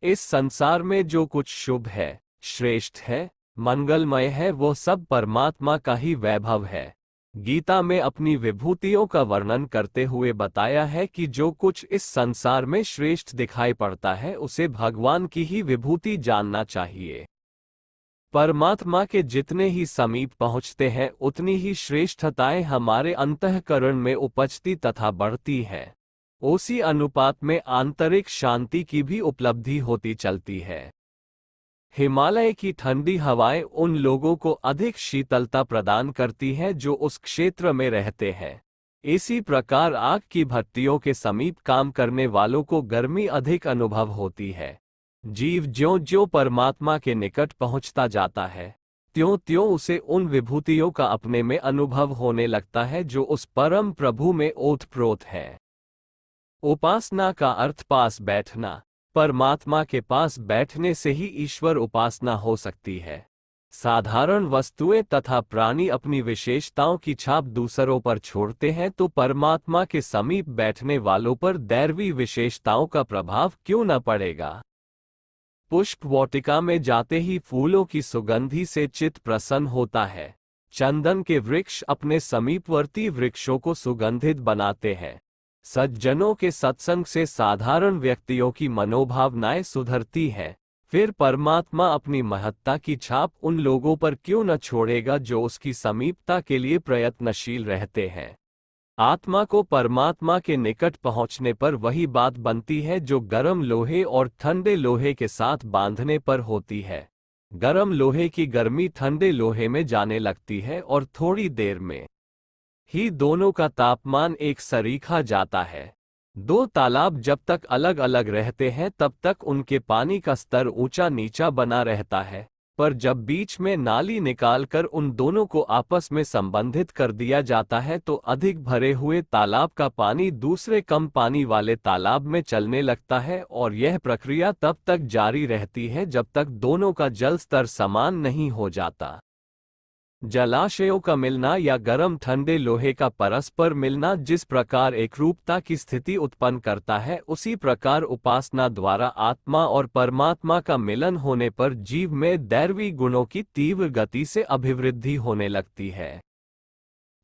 इस संसार में जो कुछ शुभ है, श्रेष्ठ है, मंगलमय है, वो सब परमात्मा का ही वैभव है। गीता में अपनी विभूतियों का वर्णन करते हुए बताया है कि जो कुछ इस संसार में श्रेष्ठ दिखाई पड़ता है उसे भगवान की ही विभूति जानना चाहिए। परमात्मा के जितने ही समीप पहुँचते हैं उतनी ही श्रेष्ठताएं हमारे अंतःकरण में उपजती तथा बढ़ती हैं। उसी अनुपात में आंतरिक शांति की भी उपलब्धि होती चलती है। हिमालय की ठंडी हवाएं उन लोगों को अधिक शीतलता प्रदान करती हैं जो उस क्षेत्र में रहते हैं। इसी प्रकार आग की भट्टियों के समीप काम करने वालों को गर्मी अधिक अनुभव होती है। जीव ज्यों-ज्यों परमात्मा के निकट पहुंचता जाता है, त्यों-त्यों उसे उन विभूतियों का अपने में अनुभव होने लगता है जो उस परम प्रभु में ओतप्रोत है। उपासना का अर्थ पास बैठना। परमात्मा के पास बैठने से ही ईश्वर उपासना हो सकती है। साधारण वस्तुएं तथा प्राणी अपनी विशेषताओं की छाप दूसरों पर छोड़ते हैं, तो परमात्मा के समीप बैठने वालों पर दैवी विशेषताओं का प्रभाव क्यों न पड़ेगा। पुष्प वाटिका में जाते ही फूलों की सुगंधी से चित्त प्रसन्न होता है। चंदन के वृक्ष अपने समीपवर्ती वृक्षों को सुगंधित बनाते हैं। सज्जनों के सत्संग से साधारण व्यक्तियों की मनोभावनाएं सुधरती हैं। फिर परमात्मा अपनी महत्ता की छाप उन लोगों पर क्यों न छोड़ेगा जो उसकी समीपता के लिए प्रयत्नशील रहते हैं। आत्मा को परमात्मा के निकट पहुंचने पर वही बात बनती है जो गर्म लोहे और ठंडे लोहे के साथ बांधने पर होती है। गर्म लोहे की गर्मी ठंडे लोहे में जाने लगती है और थोड़ी देर में ही दोनों का तापमान एक सरीखा जाता है। दो तालाब जब तक अलग अलग रहते हैं तब तक उनके पानी का स्तर ऊंचा नीचा बना रहता है, पर जब बीच में नाली निकालकर उन दोनों को आपस में संबंधित कर दिया जाता है तो अधिक भरे हुए तालाब का पानी दूसरे कम पानी वाले तालाब में चलने लगता है, और यह प्रक्रिया तब तक जारी रहती है जब तक दोनों का जल स्तर समान नहीं हो जाता। जलाशयों का मिलना या गर्म ठंडे लोहे का परस्पर मिलना जिस प्रकार एकरूपता की स्थिति उत्पन्न करता है, उसी प्रकार उपासना द्वारा आत्मा और परमात्मा का मिलन होने पर जीव में दैवी गुणों की तीव्र गति से अभिवृद्धि होने लगती है।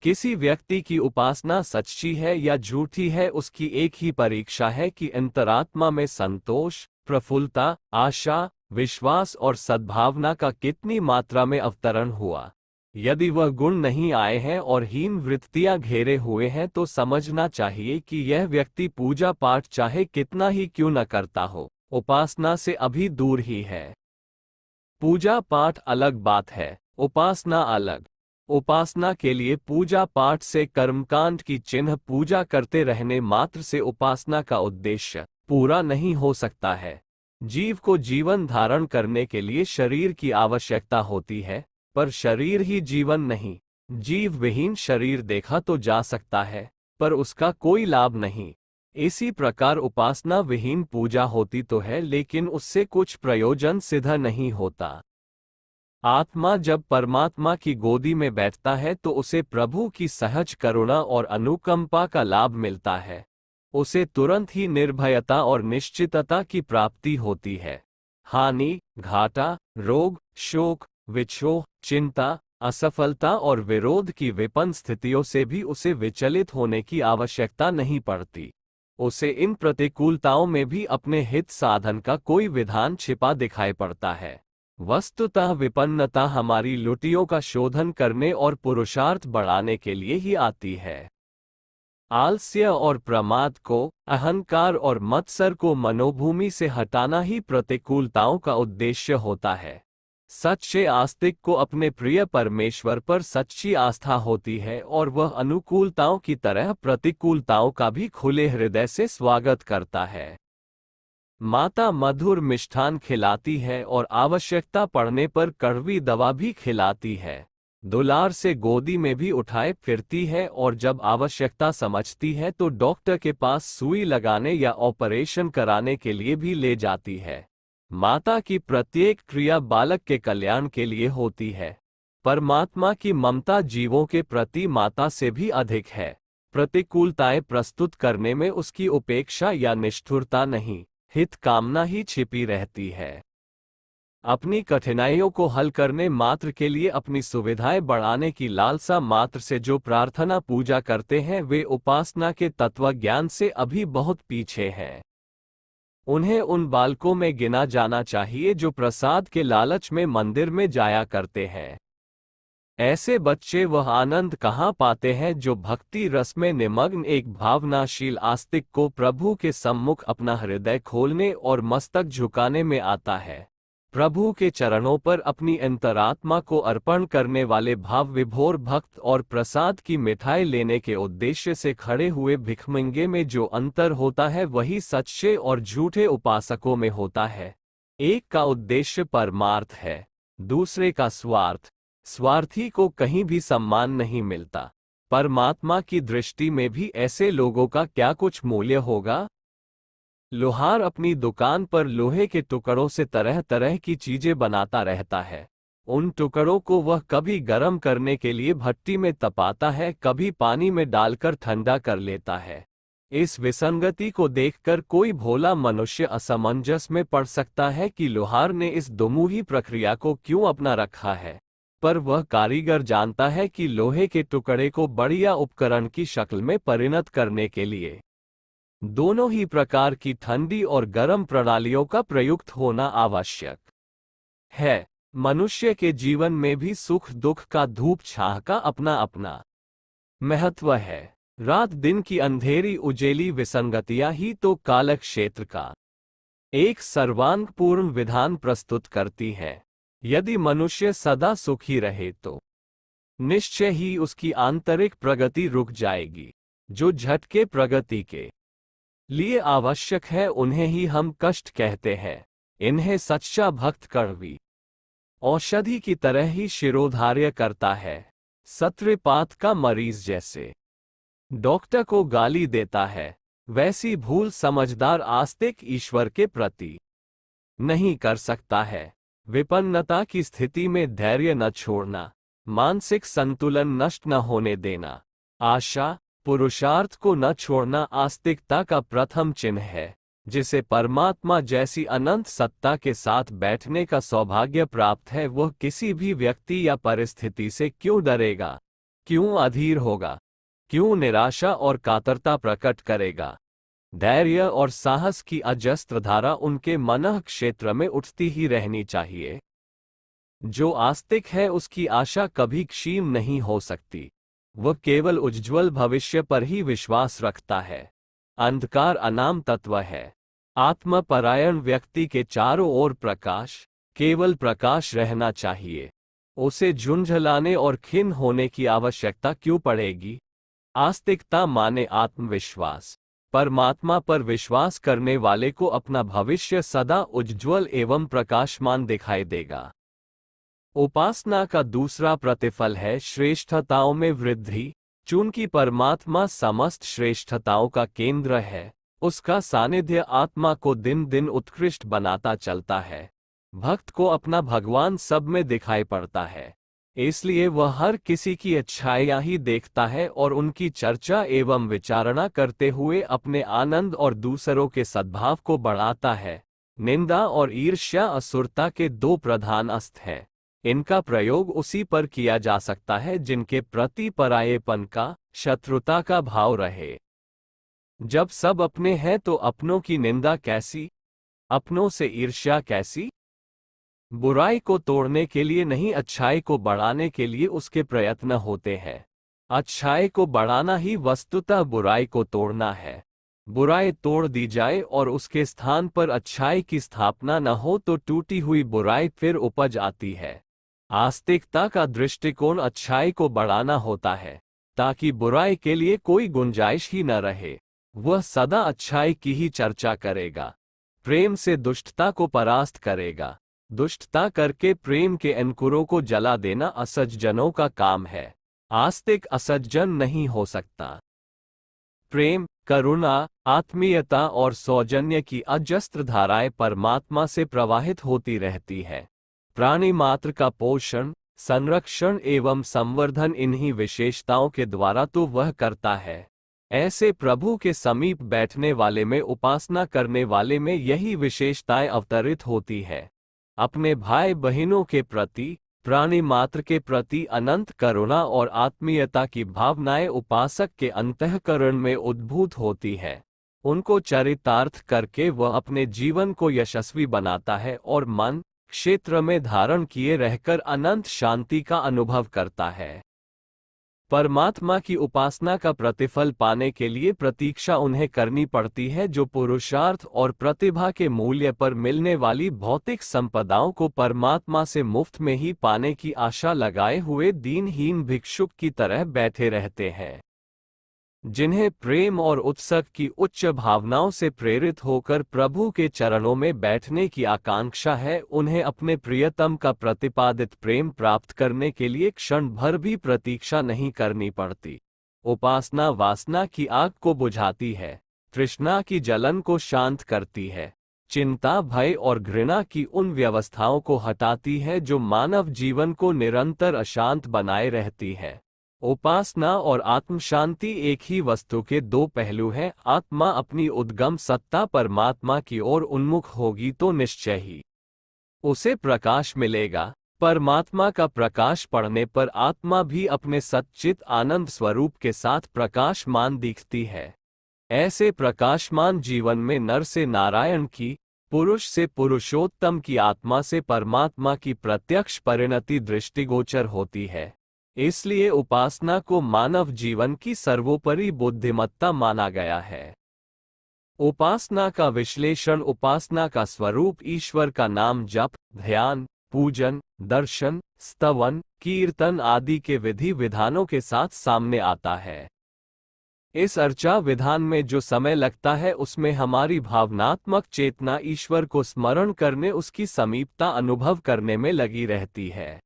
किसी व्यक्ति की उपासना सच्ची है या झूठी है, उसकी एक ही परीक्षा है कि अंतरात्मा में संतोष, प्रफुल्लता, आशा, विश्वास और सद्भावना का कितनी मात्रा में अवतरण हुआ। यदि वह गुण नहीं आए हैं और हीन वृत्तियां घेरे हुए हैं तो समझना चाहिए कि यह व्यक्ति पूजा पाठ चाहे कितना ही क्यों न करता हो, उपासना से अभी दूर ही है। पूजा पाठ अलग बात है, उपासना अलग। उपासना के लिए पूजा पाठ से कर्मकांड की चिन्ह पूजा करते रहने मात्र से उपासना का उद्देश्य पूरा नहीं हो सकता है। जीव को जीवन धारण करने के लिए शरीर की आवश्यकता होती है, पर शरीर ही जीवन नहीं। जीव विहीन शरीर देखा तो जा सकता है, पर उसका कोई लाभ नहीं। इसी प्रकार उपासना विहीन पूजा होती तो है, लेकिन उससे कुछ प्रयोजन सिद्ध नहीं होता। आत्मा जब परमात्मा की गोदी में बैठता है तो उसे प्रभु की सहज करुणा और अनुकंपा का लाभ मिलता है। उसे तुरंत ही निर्भयता और निश्चितता की प्राप्ति होती है। हानि, घाटा, रोग, शोक, विक्षोभ, चिंता, असफलता और विरोध की विपन्न स्थितियों से भी उसे विचलित होने की आवश्यकता नहीं पड़ती। उसे इन प्रतिकूलताओं में भी अपने हित साधन का कोई विधान छिपा दिखाई पड़ता है। वस्तुतः विपन्नता हमारी लुटियों का शोधन करने और पुरुषार्थ बढ़ाने के लिए ही आती है। आलस्य और प्रमाद को, अहंकार और मत्सर को मनोभूमि से हटाना ही प्रतिकूलताओं का उद्देश्य होता है। सच्चे आस्तिक को अपने प्रिय परमेश्वर पर सच्ची आस्था होती है और वह अनुकूलताओं की तरह प्रतिकूलताओं का भी खुले हृदय से स्वागत करता है। माता मधुर मिष्ठान खिलाती है और आवश्यकता पड़ने पर कड़वी दवा भी खिलाती है। दुलार से गोदी में भी उठाए फिरती है और जब आवश्यकता समझती है तो डॉक्टर के पास सुई लगाने या ऑपरेशन कराने के लिए भी ले जाती है। माता की प्रत्येक क्रिया बालक के कल्याण के लिए होती है। परमात्मा की ममता जीवों के प्रति माता से भी अधिक है। प्रतिकूलताएं प्रस्तुत करने में उसकी उपेक्षा या निष्ठुरता नहीं, हित कामना ही छिपी रहती है। अपनी कठिनाइयों को हल करने मात्र के लिए, अपनी सुविधाएं बढ़ाने की लालसा मात्र से जो प्रार्थना पूजा करते हैं, वे उपासना के तत्व ज्ञान से अभी बहुत पीछे हैं। उन्हें उन बालकों में गिना जाना चाहिए जो प्रसाद के लालच में मंदिर में जाया करते हैं। ऐसे बच्चे वह आनंद कहाँ पाते हैं जो भक्ति रस में निमग्न एक भावनाशील आस्तिक को प्रभु के सम्मुख अपना हृदय खोलने और मस्तक झुकाने में आता है। प्रभु के चरणों पर अपनी अंतरात्मा को अर्पण करने वाले भाव विभोर भक्त और प्रसाद की मिठाई लेने के उद्देश्य से खड़े हुए भिखमंगे में जो अंतर होता है, वही सच्चे और झूठे उपासकों में होता है। एक का उद्देश्य परमार्थ है, दूसरे का स्वार्थ। स्वार्थी को कहीं भी सम्मान नहीं मिलता। परमात्मा की दृष्टि में भी ऐसे लोगों का क्या कुछ मूल्य होगा? लोहार अपनी दुकान पर लोहे के टुकड़ों से तरह तरह की चीजें बनाता रहता है। उन टुकड़ों को वह कभी गर्म करने के लिए भट्टी में तपाता है, कभी पानी में डालकर ठंडा कर लेता है। इस विसंगति को देखकर कोई भोला मनुष्य असमंजस में पड़ सकता है कि लोहार ने इस दुमुही प्रक्रिया को क्यों अपना रखा है, पर वह कारीगर जानता है कि लोहे के टुकड़े को बढ़िया उपकरण की शक्ल में परिणत करने के लिए दोनों ही प्रकार की ठंडी और गर्म प्रणालियों का प्रयुक्त होना आवश्यक है। मनुष्य के जीवन में भी सुख दुख का धूप छाह का अपना अपना महत्व है। रात दिन की अंधेरी उजेली विसंगतियां ही तो कालक क्षेत्र का एक सर्वांगपूर्ण विधान प्रस्तुत करती हैं। यदि मनुष्य सदा सुखी रहे तो निश्चय ही उसकी आंतरिक प्रगति रुक जाएगी। जो झटके प्रगति के लिए आवश्यक है, उन्हें ही हम कष्ट कहते हैं। इन्हें सच्चा भक्त कड़वी औषधि की तरह ही शिरोधार्य करता है। सत्रपात का मरीज जैसे डॉक्टर को गाली देता है, वैसी भूल समझदार आस्तिक ईश्वर के प्रति नहीं कर सकता है। विपन्नता की स्थिति में धैर्य न छोड़ना, मानसिक संतुलन नष्ट न होने देना, आशा पुरुषार्थ को न छोड़ना आस्तिकता का प्रथम चिन्ह है। जिसे परमात्मा जैसी अनंत सत्ता के साथ बैठने का सौभाग्य प्राप्त है, वह किसी भी व्यक्ति या परिस्थिति से क्यों डरेगा, क्यों अधीर होगा, क्यों निराशा और कातरता प्रकट करेगा। धैर्य और साहस की अजस्त्र धारा उनके मनः क्षेत्र में उठती ही रहनी चाहिए। जो आस्तिक है, उसकी आशा कभी क्षीण नहीं हो सकती। वह केवल उज्ज्वल भविष्य पर ही विश्वास रखता है। अंधकार अनाम तत्व है। आत्मपरायण व्यक्ति के चारों ओर प्रकाश, केवल प्रकाश रहना चाहिए। उसे झुंझलाने और खिन्न होने की आवश्यकता क्यों पड़ेगी? आस्तिकता माने आत्मविश्वास। परमात्मा पर विश्वास करने वाले को अपना भविष्य सदा उज्ज्वल एवं प्रकाशमान दिखाई देगा। उपासना का दूसरा प्रतिफल है श्रेष्ठताओं में वृद्धि। चूंकि परमात्मा समस्त श्रेष्ठताओं का केंद्र है, उसका सानिध्य आत्मा को दिन दिन उत्कृष्ट बनाता चलता है। भक्त को अपना भगवान सब में दिखाई पड़ता है, इसलिए वह हर किसी की अच्छाइयां ही देखता है और उनकी चर्चा एवं विचारणा करते हुए अपने आनंद और दूसरों के सद्भाव को बढ़ाता है। निंदा और ईर्ष्या असुरता के दो प्रधान अस्त्र हैं। इनका प्रयोग उसी पर किया जा सकता है जिनके प्रति परायेपन का, शत्रुता का भाव रहे। जब सब अपने हैं तो अपनों की निंदा कैसी, अपनों से ईर्ष्या कैसी? बुराई को तोड़ने के लिए नहीं, अच्छाई को बढ़ाने के लिए उसके प्रयत्न होते हैं। अच्छाई को बढ़ाना ही वस्तुतः बुराई को तोड़ना है। बुराई तोड़ दी जाए और उसके स्थान पर अच्छाई की स्थापना न हो तो टूटी हुई बुराई फिर उपज आती है। आस्तिकता का दृष्टिकोण अच्छाई को बढ़ाना होता है, ताकि बुराई के लिए कोई गुंजाइश ही न रहे। वह सदा अच्छाई की ही चर्चा करेगा। प्रेम से दुष्टता को परास्त करेगा। दुष्टता करके प्रेम के अंकुरों को जला देना असज्जनों का काम है। आस्तिक असज्जन नहीं हो सकता। प्रेम, करुणा, आत्मीयता और सौजन्य की अजस्त्र धाराएं परमात्मा से प्रवाहित होती रहती है। प्राणी मात्र का पोषण, संरक्षण एवं संवर्धन इन्हीं विशेषताओं के द्वारा तो वह करता है। ऐसे प्रभु के समीप बैठने वाले में, उपासना करने वाले में यही विशेषताएं अवतरित होती है। अपने भाई बहनों के प्रति, प्राणी मात्र के प्रति अनंत करुणा और आत्मीयता की भावनाएं उपासक के अंतःकरण में उद्भूत होती है। उनको चरितार्थ करके वह अपने जीवन को यशस्वी बनाता है और मन क्षेत्र में धारण किए रहकर अनंत शांति का अनुभव करता है। परमात्मा की उपासना का प्रतिफल पाने के लिए प्रतीक्षा उन्हें करनी पड़ती है, जो पुरुषार्थ और प्रतिभा के मूल्य पर मिलने वाली भौतिक संपदाओं को परमात्मा से मुफ्त में ही पाने की आशा लगाए हुए दीनहीन भिक्षुक की तरह बैठे रहते हैं। जिन्हें प्रेम और उत्सव की उच्च भावनाओं से प्रेरित होकर प्रभु के चरणों में बैठने की आकांक्षा है, उन्हें अपने प्रियतम का प्रतिपादित प्रेम प्राप्त करने के लिए क्षण भर भी प्रतीक्षा नहीं करनी पड़ती। उपासना वासना की आग को बुझाती है, तृष्णा की जलन को शांत करती है, चिंता, भय और घृणा की उन व्यवस्थाओं को हटाती है जो मानव जीवन को निरंतर अशांत बनाए रहती है। उपासना और आत्म शांति एक ही वस्तु के दो पहलू हैं। आत्मा अपनी उद्गम सत्ता परमात्मा की ओर उन्मुख होगी तो निश्चय ही उसे प्रकाश मिलेगा। परमात्मा का प्रकाश पड़ने पर आत्मा भी अपने सच्चित आनंद स्वरूप के साथ प्रकाशमान दिखती है। ऐसे प्रकाशमान जीवन में नर से नारायण की, पुरुष से पुरुषोत्तम की, आत्मा से परमात्मा की प्रत्यक्ष परिणति दृष्टिगोचर होती है। इसलिए उपासना को मानव जीवन की सर्वोपरि बुद्धिमत्ता माना गया है। उपासना का विश्लेषण उपासना का स्वरूप ईश्वर का नाम जप, ध्यान, पूजन, दर्शन, स्तवन, कीर्तन आदि के विधि विधानों के साथ सामने आता है। इस अर्चा विधान में जो समय लगता है उसमें हमारी भावनात्मक चेतना ईश्वर को स्मरण करने, उसकी समीपता अनुभव करने में लगी रहती है।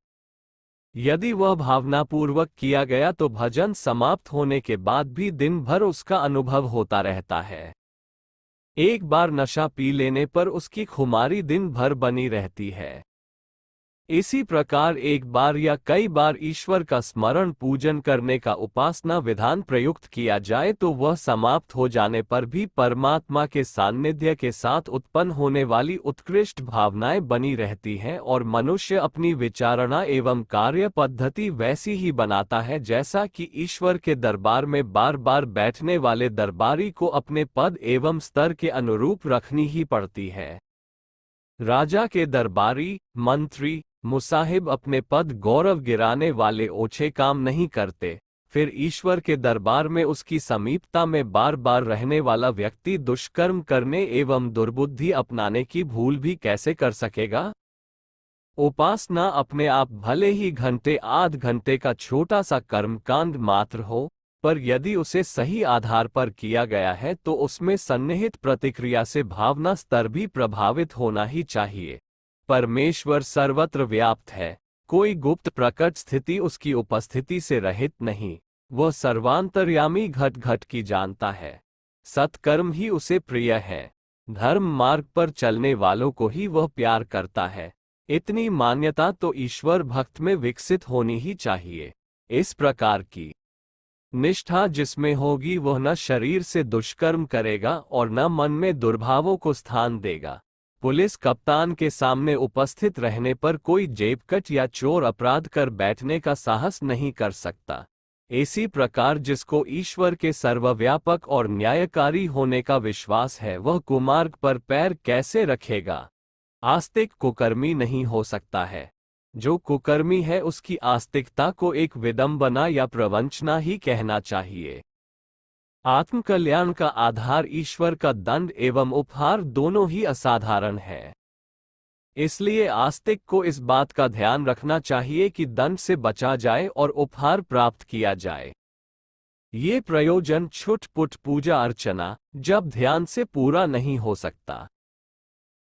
यदि वह भावनापूर्वक किया गया तो भजन समाप्त होने के बाद भी दिन भर उसका अनुभव होता रहता है। एक बार नशा पी लेने पर उसकी खुमारी दिन भर बनी रहती है। इसी प्रकार एक बार या कई बार ईश्वर का स्मरण पूजन करने का उपासना विधान प्रयुक्त किया जाए तो वह समाप्त हो जाने पर भी परमात्मा के सान्निध्य के साथ उत्पन्न होने वाली उत्कृष्ट भावनाएं बनी रहती हैं और मनुष्य अपनी विचारणा एवं कार्य पद्धति वैसी ही बनाता है जैसा कि ईश्वर के दरबार में बार बार बैठने वाले दरबारी को अपने पद एवं स्तर के अनुरूप रखनी ही पड़ती है। राजा के दरबारी, मंत्री, मुसाहिब अपने पद गौरव गिराने वाले ओछे काम नहीं करते, फिर ईश्वर के दरबार में उसकी समीपता में बार बार रहने वाला व्यक्ति दुष्कर्म करने एवं दुर्बुद्धि अपनाने की भूल भी कैसे कर सकेगा? उपासना अपने आप भले ही घंटे आध घंटे का छोटा सा कर्मकांड मात्र हो, पर यदि उसे सही आधार पर किया गया है तो उसमें सन्निहित प्रतिक्रिया से भावना स्तर भी प्रभावित होना ही चाहिए। परमेश्वर सर्वत्र व्याप्त है, कोई गुप्त प्रकट स्थिति उसकी उपस्थिति से रहित नहीं। वह सर्वांतर्यामी घट घट की जानता है। सत्कर्म ही उसे प्रिय है। धर्म मार्ग पर चलने वालों को ही वह प्यार करता है। इतनी मान्यता तो ईश्वर भक्त में विकसित होनी ही चाहिए। इस प्रकार की निष्ठा जिसमें होगी वह न शरीर से दुष्कर्म करेगा और न मन में दुर्भावों को स्थान देगा। पुलिस कप्तान के सामने उपस्थित रहने पर कोई जेबकट या चोर अपराध कर बैठने का साहस नहीं कर सकता। इसी प्रकार जिसको ईश्वर के सर्वव्यापक और न्यायकारी होने का विश्वास है वह कुमार्ग पर पैर कैसे रखेगा? आस्तिक कुकर्मी नहीं हो सकता है। जो कुकर्मी है उसकी आस्तिकता को एक विडंबना या प्रवंचना ही कहना चाहिए। आत्मकल्याण का आधार ईश्वर का दंड एवं उपहार दोनों ही असाधारण है। इसलिए आस्तिक को इस बात का ध्यान रखना चाहिए कि दंड से बचा जाए और उपहार प्राप्त किया जाए। ये प्रयोजन छुटपुट पूजा अर्चना, जब ध्यान से पूरा नहीं हो सकता।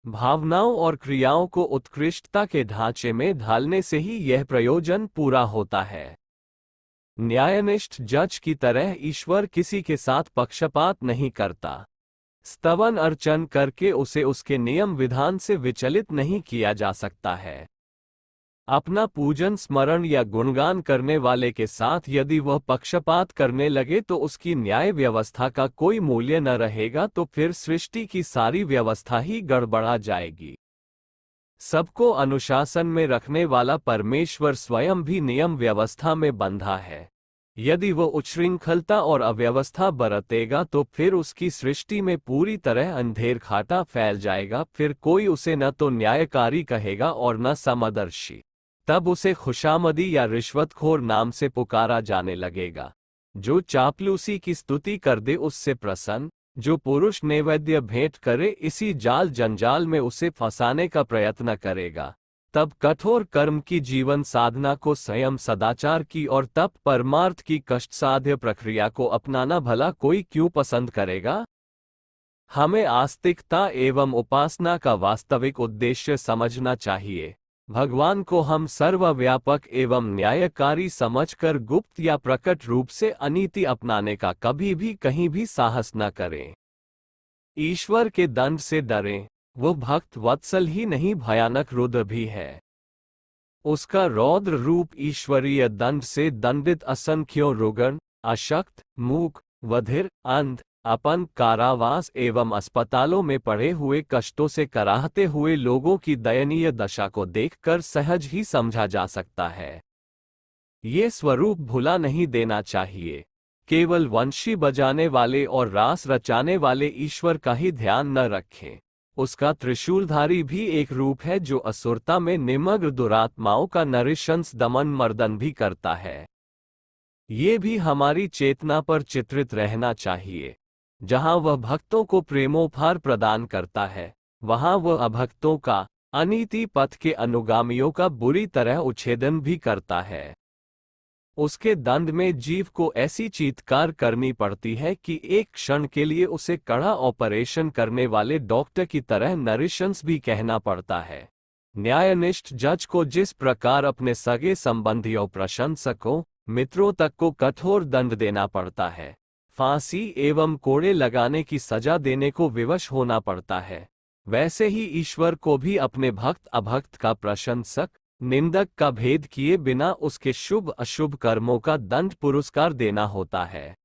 भावनाओं और क्रियाओं को उत्कृष्टता के ढांचे में ढालने से ही यह प्रयोजन पूरा होता है। न्यायनिष्ठ जज की तरह ईश्वर किसी के साथ पक्षपात नहीं करता। स्तवन अर्चन करके उसे उसके नियम विधान से विचलित नहीं किया जा सकता है। अपना पूजन स्मरण या गुणगान करने वाले के साथ यदि वह पक्षपात करने लगे तो उसकी न्याय व्यवस्था का कोई मूल्य न रहेगा, तो फिर सृष्टि की सारी व्यवस्था ही गड़बड़ा जाएगी। सबको अनुशासन में रखने वाला परमेश्वर स्वयं भी नियम व्यवस्था में बंधा है। यदि वह उच्छृंखलता और अव्यवस्था बरतेगा तो फिर उसकी सृष्टि में पूरी तरह अंधेर खाटा फैल जाएगा। फिर कोई उसे न तो न्यायकारी कहेगा और न समदर्शी। तब उसे खुशामदी या रिश्वतखोर नाम से पुकारा जाने लगेगा। जो चापलूसी की स्तुति कर दे उससे प्रसन्न, जो पुरुष नैवेद्य भेंट करे इसी जाल जंजाल में उसे फंसाने का प्रयत्न करेगा। तब कठोर कर्म की जीवन साधना को संयम सदाचार की और तप परमार्थ की कष्टसाध्य प्रक्रिया को अपनाना भला कोई क्यों पसंद करेगा? हमें आस्तिकता एवं उपासना का वास्तविक उद्देश्य समझना चाहिए। भगवान को हम सर्वव्यापक एवं न्यायकारी समझकर गुप्त या प्रकट रूप से अनीति अपनाने का कभी भी कहीं भी साहस न करें। ईश्वर के दंड से डरें। वो भक्त वत्सल ही नहीं भयानक रुद्र भी है। उसका रौद्र रूप ईश्वरीय दंड से दंडित असंख्यों रुग्ण, अशक्त, मूक, बधिर, अंध, अपंग, कारावास एवं अस्पतालों में पड़े हुए कष्टों से कराहते हुए लोगों की दयनीय दशा को देखकर सहज ही समझा जा सकता है। ये स्वरूप भुला नहीं देना चाहिए। केवल वंशी बजाने वाले और रास रचाने वाले ईश्वर का ही ध्यान न रखें। उसका त्रिशूलधारी भी एक रूप है जो असुरता में निमग्न दुरात्माओं का नृशंस दमन मर्दन भी करता है। ये भी हमारी चेतना पर चित्रित रहना चाहिए। जहां वह भक्तों को प्रेमोपहार प्रदान करता है, वहां वह अभक्तों का, अनीति पथ के अनुगामियों का बुरी तरह उच्छेदन भी करता है। उसके दंड में जीव को ऐसी चीत्कार करनी पड़ती है कि एक क्षण के लिए उसे कड़ा ऑपरेशन करने वाले डॉक्टर की तरह नृशंस भी कहना पड़ता है। न्यायनिष्ठ जज को जिस प्रकार अपने सगे संबंधियों, प्रशंसकों, मित्रों तक को कठोर दंड देना पड़ता है, फांसी एवं कोड़े लगाने की सजा देने को विवश होना पड़ता है, वैसे ही ईश्वर को भी अपने भक्त अभक्त का, प्रशंसक निंदक का भेद किए बिना उसके शुभ अशुभ कर्मों का दंड पुरस्कार देना होता है।